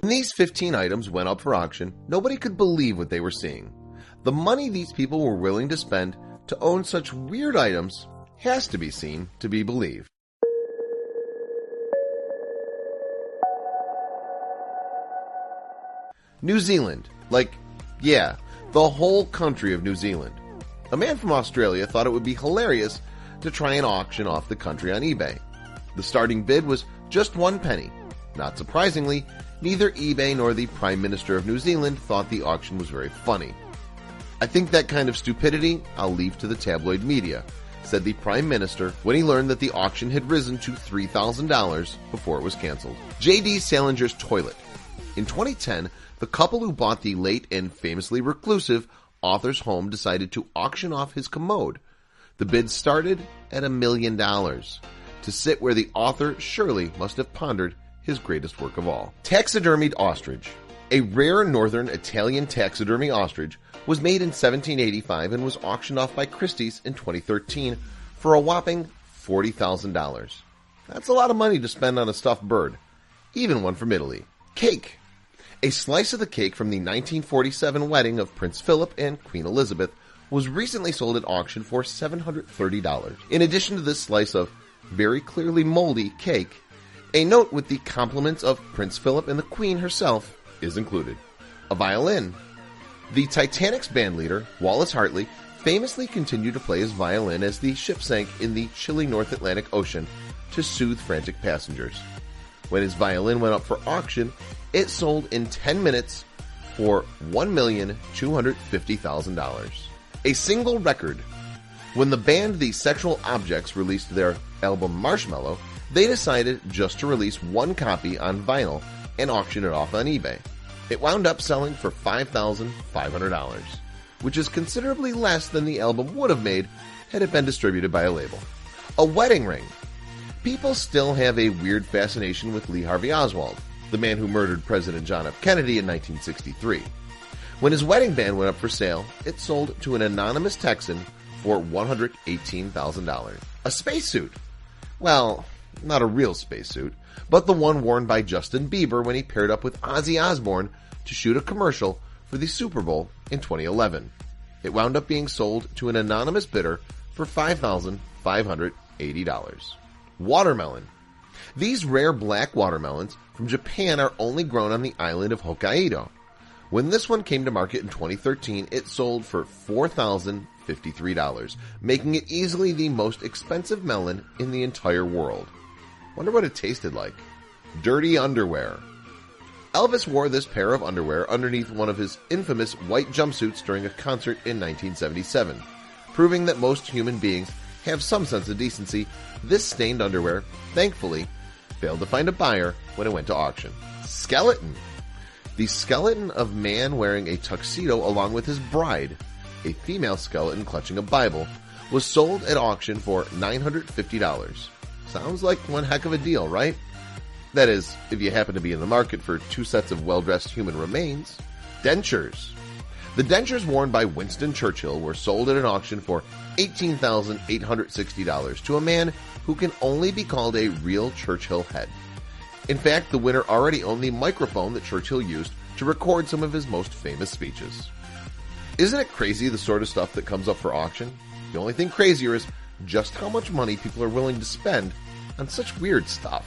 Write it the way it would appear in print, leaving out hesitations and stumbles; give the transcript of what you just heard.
When these 15 items went up for auction, nobody could believe what they were seeing. The money these people were willing to spend to own such weird items has to be seen to be believed. New Zealand. The whole country of New Zealand. A man from Australia thought it would be hilarious to try and auction off the country on eBay. The starting bid was just 1 penny. Not surprisingly, neither eBay nor the Prime Minister of New Zealand thought the auction was very funny. "I think that kind of stupidity I'll leave to the tabloid media," said the Prime Minister when he learned that the auction had risen to $3,000 before it was canceled. J.D. Salinger's toilet. In 2010, the couple who bought the late and famously reclusive author's home decided to auction off his commode. The bid started at $1 million, to sit where the author surely must have pondered his greatest work of all. Taxidermied ostrich. A rare northern Italian taxidermy ostrich was made in 1785 and was auctioned off by Christie's in 2013 for a whopping $40,000. That's a lot of money to spend on a stuffed bird, even one from Italy. Cake. A slice of the cake from the 1947 wedding of Prince Philip and Queen Elizabeth was recently sold at auction for $730. In addition to this slice of very clearly moldy cake, a note with the compliments of Prince Philip and the Queen herself is included. A violin. The Titanic's bandleader, Wallace Hartley, famously continued to play his violin as the ship sank in the chilly North Atlantic Ocean to soothe frantic passengers. When his violin went up for auction, it sold in 10 minutes for $1,250,000. A single record. When the band The Sexual Objects released their album Marshmallow, they decided just to release one copy on vinyl and auction it off on eBay. It wound up selling for $5,500, which is considerably less than the album would have made had it been distributed by a label. A wedding ring. People still have a weird fascination with Lee Harvey Oswald, the man who murdered President John F. Kennedy in 1963. When his wedding band went up for sale, it sold to an anonymous Texan for $118,000. A spacesuit. Well, not a real spacesuit, but the one worn by Justin Bieber when he paired up with Ozzy Osbourne to shoot a commercial for the Super Bowl in 2011. It wound up being sold to an anonymous bidder for $5,580. Watermelon. These rare black watermelons from Japan are only grown on the island of Hokkaido. When this one came to market in 2013, it sold for $4,053, making it easily the most expensive melon in the entire world. Wonder what it tasted like. Dirty underwear. Elvis wore this pair of underwear underneath one of his infamous white jumpsuits during a concert in 1977. Proving that most human beings have some sense of decency, this stained underwear, thankfully, failed to find a buyer when it went to auction. Skeleton. The skeleton of man wearing a tuxedo along with his bride, a female skeleton clutching a Bible, was sold at auction for $950. Sounds like one heck of a deal, right? That is, if you happen to be in the market for 2 sets of well-dressed human remains. Dentures. The dentures worn by Winston Churchill were sold at an auction for $18,860 to a man who can only be called a real Churchill head. In fact, the winner already owned the microphone that Churchill used to record some of his most famous speeches. Isn't it crazy the sort of stuff that comes up for auction? The only thing crazier is just how much money people are willing to spend on such weird stuff.